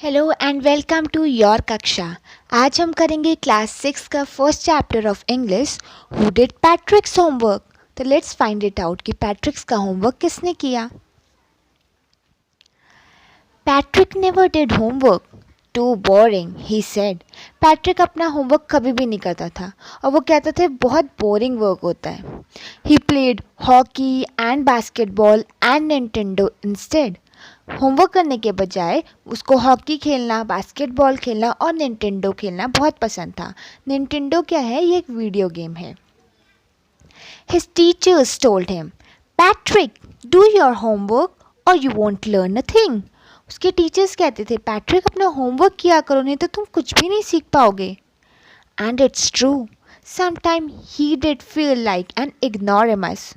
Hello and welcome to your कक्षा। आज हम करेंगे क्लास 6 का first chapter of English, who did Patrick's homework. तो लेट्स फाइंड इट आउट कि पैट्रिक्स का होमवर्क किसने किया। Patrick never did homework, too boring he said. Patrick अपना होमवर्क कभी भी नहीं करता था और वो कहते थे बहुत बोरिंग वर्क होता है। He played hockey and basketball and Nintendo instead. Homework करने के बजाय उसको हॉकी खेलना, बास्केटबॉल खेलना और निंटेंडो खेलना बहुत पसंद था। निंटेंडो क्या है? ये एक वीडियो गेम है। His teachers told him, Patrick, do your homework or you won't learn a thing. उसके टीचर्स कहते थे, पैट्रिक अपना होमवर्क किया करो, नहीं तो तुम कुछ भी नहीं सीख पाओगे। And it's true, sometime he did feel like an ignoramus.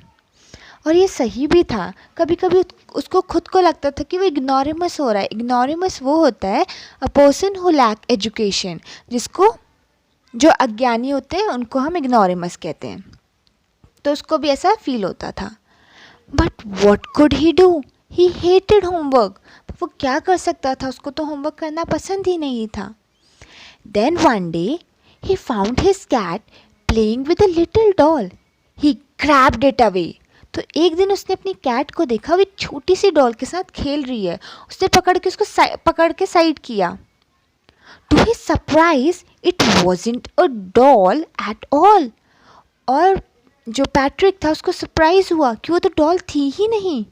और ये सही भी था। कभी कभी उसको खुद को लगता था कि वो इग्नोरेमस हो रहा है। इग्नोरेमस वो होता है a person who lack education, जिसको जो अज्ञानी होते हैं उनको हम इग्नोरेमस कहते हैं। तो उसको भी ऐसा फील होता था। But what could he do? He hated homework. वो क्या कर सकता था? उसको तो होमवर्क करना पसंद ही नहीं था। Then one day he found his cat playing with a little doll. He grabbed it away. तो एक दिन उसने अपनी कैट को देखा, वो एक छोटी सी डॉल के साथ खेल रही है। उसने पकड़ के उसको पकड़ के साइड किया। To his surprise it wasn't a doll at all. और जो पैट्रिक था उसको सरप्राइज हुआ कि वो तो डॉल थी ही नहीं,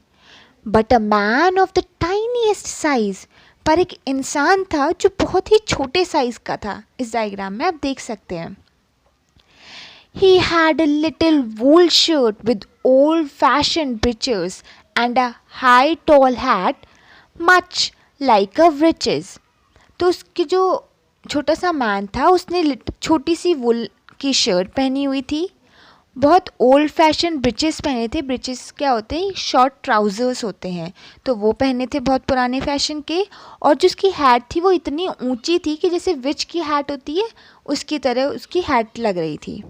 but a man of the tiniest size. पर एक इंसान था जो बहुत ही छोटे साइज का था। इस डायग्राम में आप देख सकते हैं। He had a little wool shirt with old-fashioned breeches and a high tall hat, much like a witch's. तो उसकी जो छोटा सा मैन था उसने छोटी सी वुल की शर्ट पहनी हुई थी, बहुत ओल्ड फैशन ब्रिचेस पहने थे। ब्रिचेस क्या होते हैं? शॉर्ट ट्राउज़र्स होते हैं। तो वो पहने थे बहुत पुराने फैशन के। और जो उसकी हैट थी वो इतनी ऊंची थी कि जैसे विच की हैट होती है उसकी तरह उसकी हैट लग रही थी।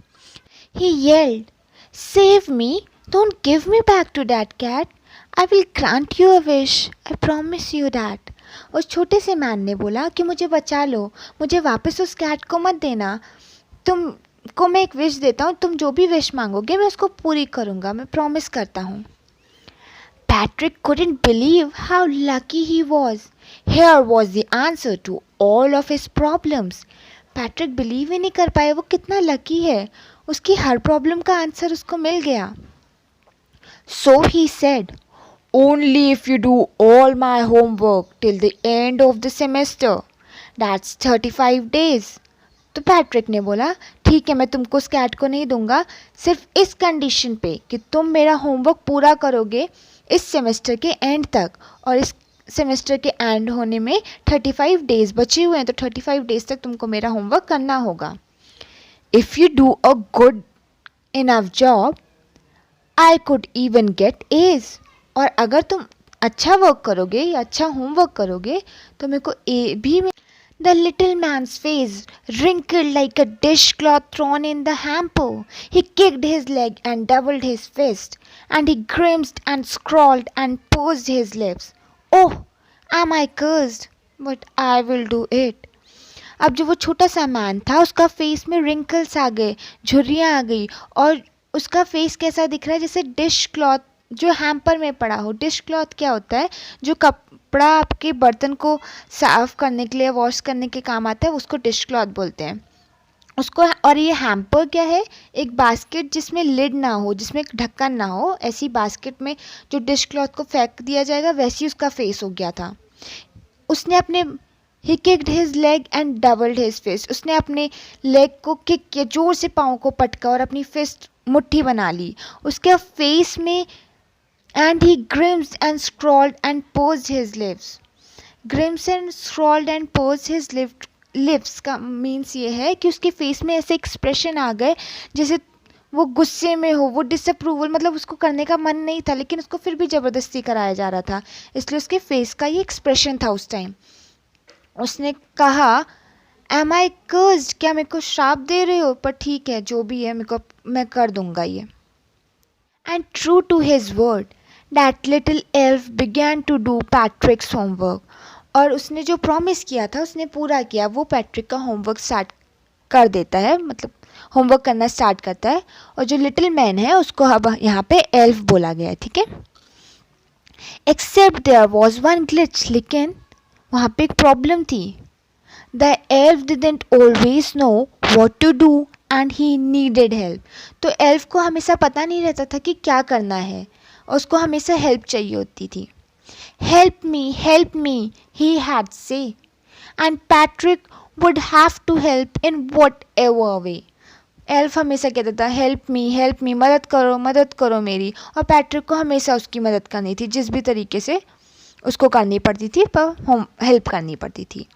He yelled, Save me! Don't give me back to that cat! I will grant you a wish. I promise you that. उस छोटे से मैन ने बोला कि मुझे बचा लो, मुझे वापस उस कैट को मत देना। तुमको मैं एक विश देता हूँ, तुम जो भी विश मांगोगे मैं उसको पूरी करूँगा, मैं प्रॉमिस करता हूँ। Patrick couldn't believe how lucky he was. Here was the answer to all of his problems. Patrick believe ही नहीं कर पाए वो कितना लकी है। उसकी हर प्रॉब्लम का आंसर उसको मिल गया। So he said, only if you do all my homework till the end of the semester, that's 35 days. तो पैट्रिक ने बोला, ठीक है मैं तुमको उस कैट को नहीं दूंगा, सिर्फ इस कंडीशन पे कि तुम मेरा होमवर्क पूरा करोगे इस सेमेस्टर के एंड तक। और इस सेमेस्टर के एंड होने में 35 डेज़ बचे हुए हैं, तो 35 डेज़ तक तुमको मेरा होमवर्क करना होगा। If you do a good enough job I could even get A's. और अगर तुम अच्छा वर्क करोगे या अच्छा होमवर्क करोगे तो मेरे को ए भी मिल। The little man's face wrinkled like a dishcloth thrown in the hamper. He kicked his leg and doubled his fist, and he grimaced and scrawled and pursed his lips. Oh, am I cursed? But I will do it. अब जो वो छोटा सा man था उसका face में wrinkles आ गए, झुर्रियाँ आ गई, और उसका फेस कैसा दिख रहा है? जैसे डिश क्लॉथ जो हैम्पर में पड़ा हो। डिश क्लॉथ क्या होता है? जो कपड़ा आपके बर्तन को साफ़ करने के लिए, वॉश करने के काम आता है, उसको डिश क्लॉथ बोलते हैं उसको। और ये हैम्पर क्या है? एक बास्केट जिसमें लिड ना हो, जिसमें एक ढक्कन ना हो, ऐसी बास्केट में जो डिश क्लॉथ को फेंक दिया जाएगा, वैसी उसका फेस हो गया था। उसने अपने He kicked his leg and doubled his fist. उसने अपने लेग को किक किया, जोर से पाँव को पटका और अपनी फिस्ट मुट्ठी बना ली उसके फेस में। And he grimaced and scrawled and pursed his lips. Grimaced and scrawled and pursed his lips का मीन्स ये है कि उसके फेस में ऐसे एक्सप्रेशन आ गए जैसे वो गुस्से में हो, वो डिसअप्रूवल, मतलब उसको करने का मन नहीं था लेकिन उसको फिर भी ज़बरदस्ती कराया जा रहा था, इसलिए उसके फेस का ये एक्सप्रेशन था उस टाइम। उसने कहा, एम आई कर्स्ड? क्या मेरे को श्राप दे रहे हो? पर ठीक है, जो भी है मेरे को, मैं कर दूंगा ये। And true to his word that little elf began to do Patrick's homework. और उसने जो प्रॉमिस किया था उसने पूरा किया। वो पैट्रिक का होमवर्क स्टार्ट कर देता है, मतलब होमवर्क करना स्टार्ट करता है। और जो लिटिल मैन है उसको अब यहाँ पे एल्फ बोला गया है, ठीक है। Except there was one glitch, लेकिन वहाँ पे एक प्रॉब्लम थी। The elf didn't always know what to do and he needed help. तो एल्फ को हमेशा पता नहीं रहता था कि क्या करना है और उसको हमेशा हेल्प चाहिए होती थी। Help me, he had said, and Patrick would have to help in whatever way. Elf हमेशा कहता था हेल्प मी, मदद करो मेरी, और पैट्रिक को हमेशा उसकी मदद करनी थी, जिस भी तरीके से उसको करनी पड़ती थी, पर हेल्प करनी पड़ती थी।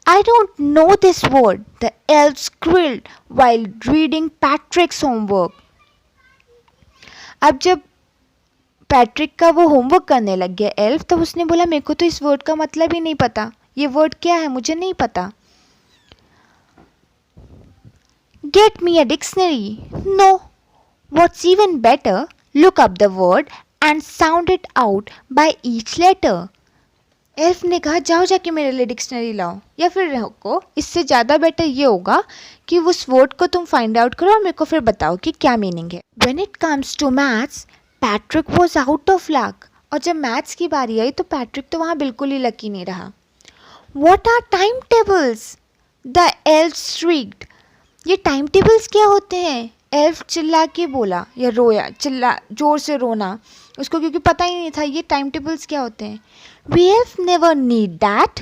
I don't know this word, the elf squealed while reading Patrick's homework. अब जब पैट्रिक का वो होमवर्क करने लग गया एल्फ, तब उसने बोला मेरे को तो इस वर्ड का मतलब ही नहीं पता, ये वर्ड क्या है मुझे नहीं पता। Get me a dictionary. No. What's even better, look up the word and sound it out by each letter. Elf ने कहा जाओ जाके मेरे लिए डिक्शनरी लाओ, या फिर रखो, इससे ज़्यादा बेटर ये होगा कि उस वर्ड को तुम फाइंड आउट करो और मेरे को फिर बताओ कि क्या मीनिंग है। When it comes to maths, Patrick was out of luck. और जब मैथ्स की बारी आई तो पैट्रिक तो वहाँ बिल्कुल ही लकी नहीं रहा। What are timetables? The elf shrieked. ये टाइम टेबल्स क्या होते हैं? एल्फ चिल्ला के बोला या रोया, चिल्ला जोर से रोना उसको, क्योंकि पता ही नहीं था ये टाइम टेबल्स क्या होते हैं। We elf never need that,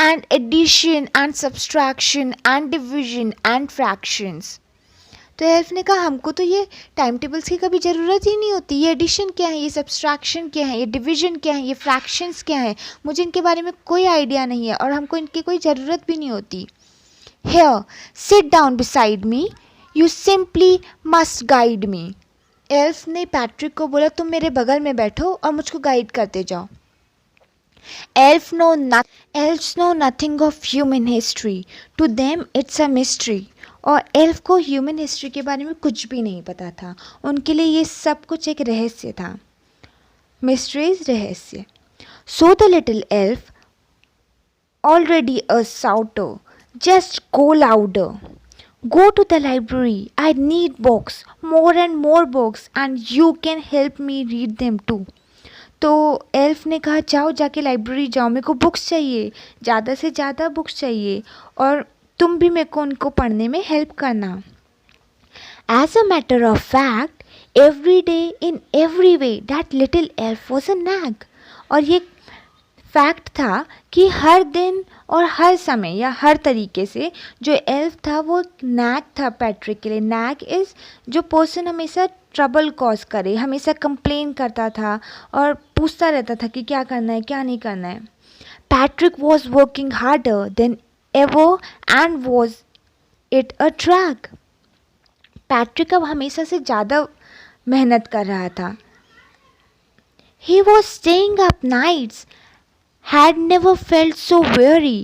and addition and subtraction and division and fractions. तो एल्फ ने कहा हमको तो ये टाइम टेबल्स की कभी ज़रूरत ही नहीं होती। ये एडिशन क्या है, ये सब्सट्रैक्शन क्या है, ये डिवीजन क्या है, ये फ्रैक्शंस क्या है, मुझे इनके बारे में कोई आइडिया नहीं है और हमको इनकी कोई ज़रूरत भी नहीं होती। Here, sit down beside me. You simply must guide me. Elf ने पैट्रिक को बोला तुम मेरे बगल में बैठो और मुझको गाइड करते जाओ। Elves know nothing of human history. To them, it's a mystery. और एल्फ को ह्यूमन हिस्ट्री के बारे में कुछ भी नहीं पता था, उनके लिए ये सब कुछ एक रहस्य था। मिस्ट्रीज, रहस्य। So the little elf, already a shouter, just go louder. Go to the library. I need books, more and more books, and you can help me read them too. तो एल्फ ने कहा जाओ जाके library जाओ, मेरे को books चाहिए, ज़्यादा से ज़्यादा बुक्स चाहिए और तुम भी मेरे को उनको पढ़ने में हेल्प करना। As a matter of fact, every day in every way that little elf was a nag. और ये फैक्ट था कि हर दिन और हर समय या हर तरीके से जो एल्फ था वो नैग था पैट्रिक के लिए। नैग इज़ जो पर्सन हमेशा ट्रबल कॉज करे, हमेशा कंप्लेन करता था और पूछता रहता था कि क्या करना है क्या नहीं करना है। Patrick was working harder than ever and was it a drag. Patrick अब हमेशा से ज़्यादा मेहनत कर रहा था। He was staying up nights, had never felt so weary,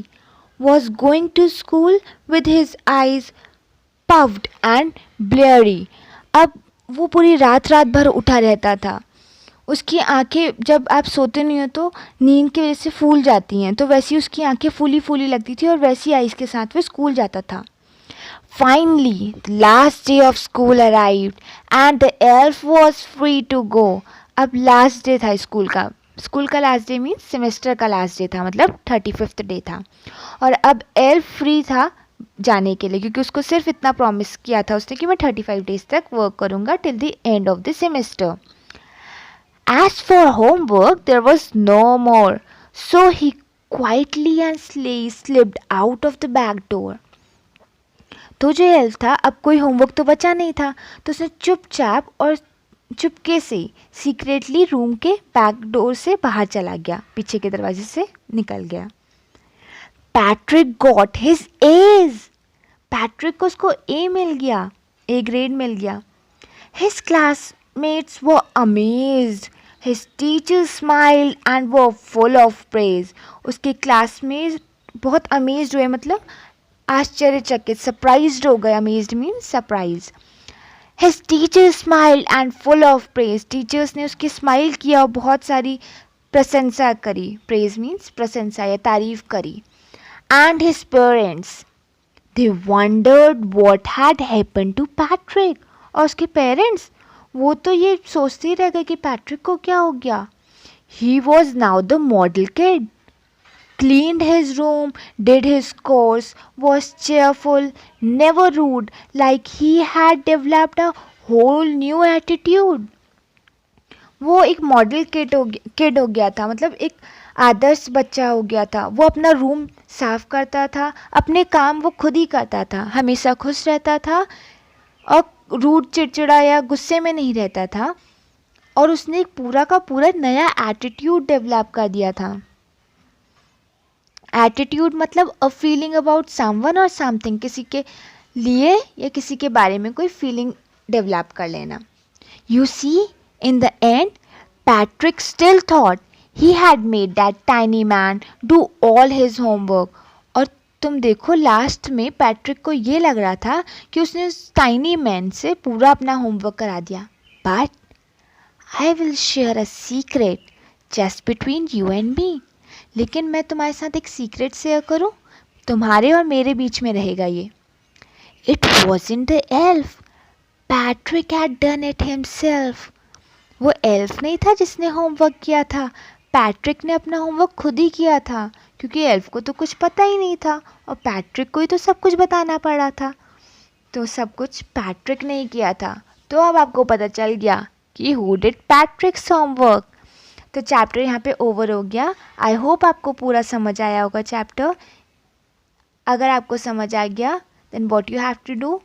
was going to school with his eyes puffed and bleary. अब वो पूरी रात भर उठा रहता था। उसकी आंखें, जब आप सोते नहीं हो तो नींद की वजह से फूल जाती हैं, तो वैसी उसकी आंखें फूली फूली लगती थी और वैसी आइज़ के साथ वो स्कूल जाता था। Finally, the last day of school arrived and the elf was free to go. अब लास्ट डे था स्कूल का। स्कूल का लास्ट डे मीन्स सेमेस्टर का लास्ट डे था, मतलब 35th डे था। और अब एल्फ फ्री था जाने के लिए, क्योंकि उसको सिर्फ इतना प्रॉमिस किया था उसने कि मैं 35 डेज तक वर्क करूँगा till the end of the semester. As for homework there was no more, so he quietly and slipped out of the back door. तो जो एल्फ था अब कोई होमवर्क तो बचा नहीं था, तो उसने चुपचाप और चुपके से सीक्रेटली रूम के बैक डोर से बाहर चला गया, पीछे के दरवाजे से निकल गया। Patrick got his age. Patrick को उसको ए मिल गया, ए ग्रेड मिल गया। His classmates were amazed, his teachers smiled and were full of praise. उसके क्लासमेट्स बहुत अमेज्ड हुए, मतलब आश्चर्यचकित, सरप्राइज्ड हो गए। Amazed means surprise. His teachers smiled and full of praise. Teachers ने उसकी स्माइल किया और बहुत सारी प्रशंसा करी, प्रेज मीन्स प्रशंसा या तारीफ करी. And his parents, they wondered what had happened to Patrick. और उसके पेरेंट्स, वो तो ये सोचते ही रह गए कि पैट्रिक को क्या हो गया. He was now the model kid, cleaned his room, did his course, was cheerful, never rude, like he had developed a whole new attitude. वो एक मॉडल किड हो गया था, मतलब एक आदर्श बच्चा हो गया था. वो अपना रूम साफ करता था, अपने काम वो खुद ही करता था, हमेशा खुश रहता था और रूड चिड़चिड़ा या गुस्से में नहीं रहता था. और उसने एक पूरा का पूरा नया एटीट्यूड डेवलप कर दिया था. एटीट्यूड मतलब अ फीलिंग अबाउट समवन और समथिंग, किसी के लिए या किसी के बारे में कोई फीलिंग डेवलप कर लेना. You see, in the end Patrick still thought he had made that tiny man do all his homework. और तुम देखो, लास्ट में पैट्रिक को ये लग रहा था कि उसने उस टाइनी मैन से पूरा अपना होमवर्क करा दिया. But I will share a secret just between you and me. लेकिन मैं तुम्हारे साथ एक सीक्रेट शेयर करूं, तुम्हारे और मेरे बीच में रहेगा ये. It wasn't the elf, Patrick had done it himself. वो एल्फ नहीं था जिसने होमवर्क किया था, पैट्रिक ने अपना होमवर्क खुद ही किया था. क्योंकि एल्फ को तो कुछ पता ही नहीं था और पैट्रिक को ही तो सब कुछ बताना पड़ा था. तो सब कुछ पैट्रिक ने ही किया था. तो अब आपको पता चल गया कि हु डिड पैट्रिक्स होमवर्क. तो चैप्टर यहाँ पे ओवर हो गया. आई होप आपको पूरा समझ आया होगा चैप्टर. अगर आपको समझ आ गया then what you have to do,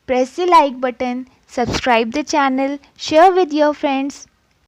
press the like button, subscribe the channel, share with your friends.